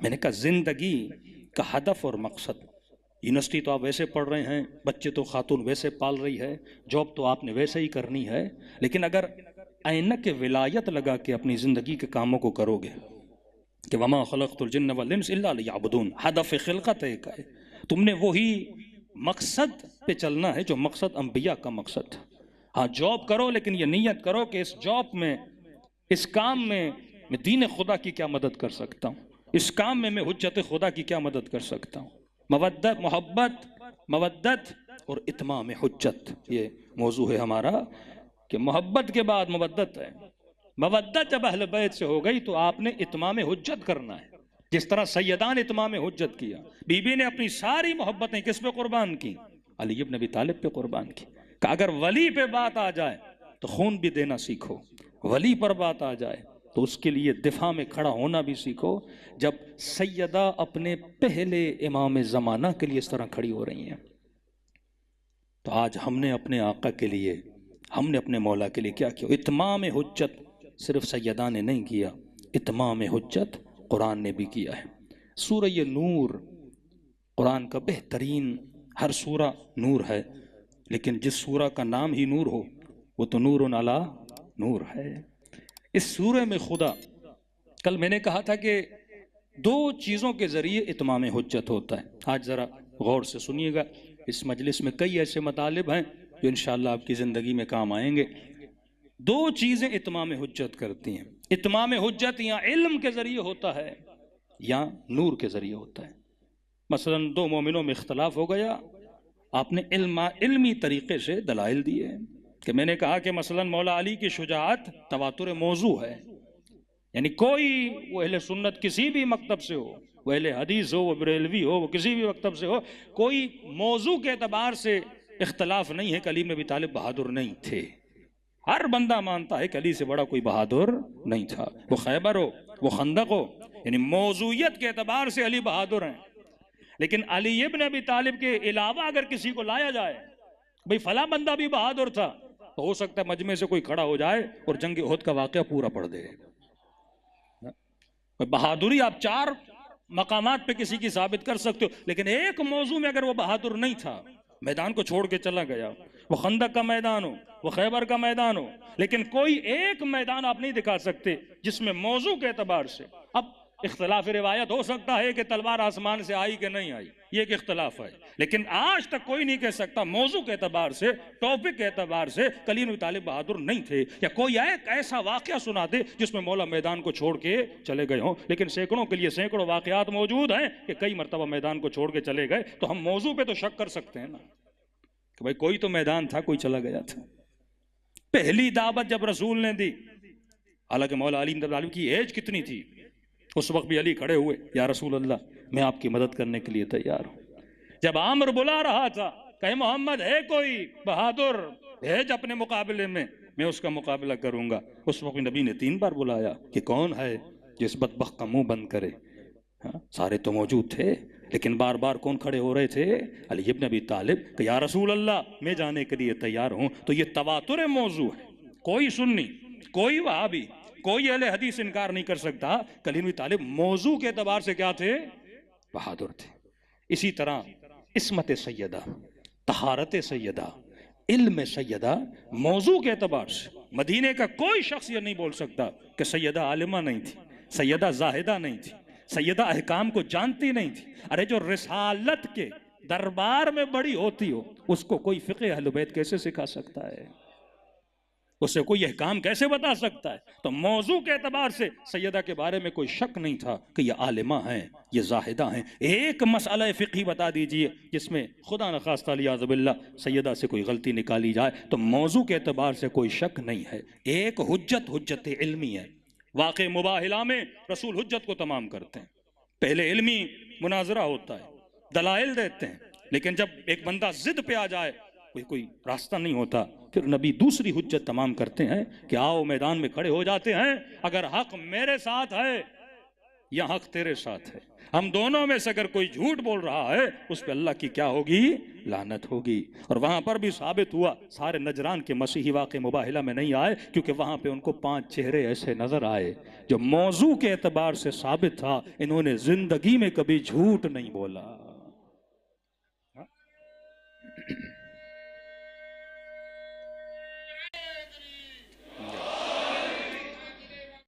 میں نے کہا زندگی کا ہدف اور مقصد، یونیورسٹی تو آپ ویسے پڑھ رہے ہیں، بچے تو خاتون ویسے پال رہی ہے، جاب تو آپ نے ویسے ہی کرنی ہے، لیکن اگر اینک ولایت لگا کے اپنی زندگی کے کاموں کو کرو گے کہ وما خلقت الجن والانس الا لیعبدون، ہدف خلقت ایک ہے، تم نے وہی مقصد پہ چلنا ہے جو مقصد انبیاء کا مقصد تھا۔ ہاں جاب کرو، لیکن یہ نیت کرو کہ اس جاب میں، اس کام میں دین خدا کی کیا مدد کر سکتا ہوں، اس کام میں حجت خدا کی کیا مدد کر سکتا ہوں۔ مودت اور اتمام حجت، یہ موضوع ہے ہمارا کہ محبت کے بعد مودت ہے۔ مودت جب اہل بیت سے ہو گئی تو آپ نے اتمام حجت کرنا ہے، جس طرح سیدان اتمام حجت کیا۔ بی بی نے اپنی ساری محبتیں کس پہ قربان کی؟ علی ابن ابی طالب پہ قربان کی، کہ اگر ولی پہ بات آ جائے تو خون بھی دینا سیکھو، ولی پر بات آ جائے تو اس کے لیے دفاع میں کھڑا ہونا بھی سیکھو۔ جب سیدہ اپنے پہلے امام زمانہ کے لیے اس طرح کھڑی ہو رہی ہیں تو آج ہم نے اپنے آقا کے لیے، ہم نے اپنے مولا کے لیے کیا کیا؟ اتمام حجت صرف سیدہ نے نہیں کیا، اتمام حجت قرآن نے بھی کیا ہے۔ سورہ نور قرآن کا بہترین، ہر سورہ نور ہے، لیکن جس سورہ کا نام ہی نور ہو وہ تو نور علی نور ہے۔ اس سورہ میں خدا، کل میں نے کہا تھا کہ دو چیزوں کے ذریعے اتمام حجت ہوتا ہے، آج ذرا غور سے سنیے گا۔ اس مجلس میں کئی ایسے مطالب ہیں جو انشاءاللہ آپ کی زندگی میں کام آئیں گے۔ دو چیزیں اتمام حجت کرتی ہیں۔ اتمام حجت یا علم کے ذریعے ہوتا ہے یا نور کے ذریعے ہوتا ہے۔ مثلا دو مومنوں میں اختلاف ہو گیا، آپ نے علمی طریقے سے دلائل دیے، کہ میں نے کہا کہ مثلا مولا علی کی شجاعت تواتر موضوع ہے، یعنی کوئی، وہ اہل سنت کسی بھی مکتب سے ہو، وہ اہل حدیث ہو، وہ بریلوی ہو، وہ کسی بھی مکتب سے ہو، کوئی موضوع کے اعتبار سے اختلاف نہیں ہے کہ علی بن ابی طالب بہادر نہیں تھے۔ ہر بندہ مانتا ہے کہ علی سے بڑا کوئی بہادر نہیں تھا، وہ خیبر ہو، وہ خندق ہو، یعنی موضوعیت کے اعتبار سے علی بہادر ہیں۔ لیکن علی ابن ابی طالب کے علاوہ اگر کسی کو لایا جائے، بھئی فلاں بندہ بھی بہادر تھا، تو ہو سکتا ہے مجمع سے کوئی کھڑا ہو جائے اور جنگ احد کا واقعہ پورا پڑھ دے۔ بہادری آپ چار مقامات پہ کسی کی ثابت کر سکتے ہو، لیکن ایک موضوع میں اگر وہ بہادر نہیں تھا، میدان کو چھوڑ کے چلا گیا، وہ خندق کا میدان ہو، وہ خیبر کا میدان ہو، لیکن کوئی ایک میدان آپ نہیں دکھا سکتے جس میں موضوع کے اعتبار سے، اب اختلاف روایت ہو سکتا ہے کہ تلوار آسمان سے آئی کہ نہیں آئی، یہ ایک اختلاف ہے، لیکن آج تک کوئی نہیں کہہ سکتا موضوع کے اعتبار سے، ٹاپک کے اعتبار سے علی بن ابی طالب بہادر نہیں تھے۔ یا کوئی ایک ایسا واقعہ سنا دے جس میں مولا میدان کو چھوڑ کے چلے گئے ہوں، لیکن سینکڑوں کے لیے سینکڑوں واقعات موجود ہیں کہ کئی مرتبہ میدان کو چھوڑ کے چلے گئے، تو ہم موضوع پہ تو شک کر سکتے ہیں نا کہ بھائی کوئی تو میدان تھا، کوئی چلا گیا تھا۔ پہلی دعوت جب رسول نے دی، حالانکہ مولا علی بن ابی طالب کی ایج کتنی تھی، اس وقت بھی علی کھڑے ہوئے، یا رسول اللہ میں آپ کی مدد کرنے کے لیے تیار ہوں۔ جب عامر بلا رہا تھا کہ محمد ہے کوئی بہادر بھیج اپنے مقابلے میں اس کا مقابلہ کروں گا، اس وقت نبی نے 3 بار بلایا کہ کون ہے جس بدبخت کا منہ بند کرے۔ سارے تو موجود تھے، لیکن بار بار کون کھڑے ہو رہے تھے؟ علی ابن ابی طالب، کہ یا رسول اللہ میں جانے کے لیے تیار ہوں۔ تو یہ تواتر موضوع ہے، کوئی سنی، کوئی وہابی، کوئی اہل حدیث انکار نہیں کر سکتا کہ علی بن ابی طالب موضوع کے اعتبار سے کیا تھے؟ بہادر تھے۔ اسی طرح عصمت سیدہ، طہارت سیدہ، علم سیدہ، موضوع کے اعتبار سے مدینے کا کوئی شخص یہ نہیں بول سکتا کہ سیدہ عالمہ نہیں تھی، سیدہ زاہدہ نہیں تھی، سیدہ احکام کو جانتی نہیں تھی۔ ارے جو رسالت کے دربار میں بڑی ہوتی ہو، اس کو کوئی فقہ اہل بیت کیسے سکھا سکتا ہے؟ اسے کوئی احکام کیسے بتا سکتا ہے؟ تو موضوع کے اعتبار سے سیدہ کے بارے میں کوئی شک نہیں تھا کہ یہ عالمہ ہیں، یہ زاہدہ ہیں۔ ایک مسئلہ فقہی بتا دیجئے جس میں خدا نخواستہ علیہ باللہ سیدہ سے کوئی غلطی نکالی جائے، تو موضوع کے اعتبار سے کوئی شک نہیں ہے۔ ایک حجت علمی ہے۔ واقع مباہلہ میں رسول حجت کو تمام کرتے ہیں، پہلے علمی مناظرہ ہوتا ہے، دلائل دیتے ہیں، لیکن جب ایک بندہ ضد پہ آ جائے، کوئی راستہ نہیں ہوتا، پھر نبی دوسری حجت تمام کرتے ہیں کہ آؤ میدان میں کھڑے ہو جاتے ہیں، اگر حق میرے ساتھ ہے یا حق تیرے ساتھ ہے. ہم دونوں میں سے اگر کوئی جھوٹ بول رہا ہے اس پہ اللہ کی کیا ہوگی؟ لعنت ہوگی. اور وہاں پر بھی ثابت ہوا سارے نجران کے مسیحی واقع مباہلہ میں نہیں آئے، کیونکہ وہاں پہ ان کو 5 چہرے ایسے نظر آئے جو موضوع کے اعتبار سے ثابت تھا. انہوں نے زندگی میں کبھی جھوٹ نہیں بولا.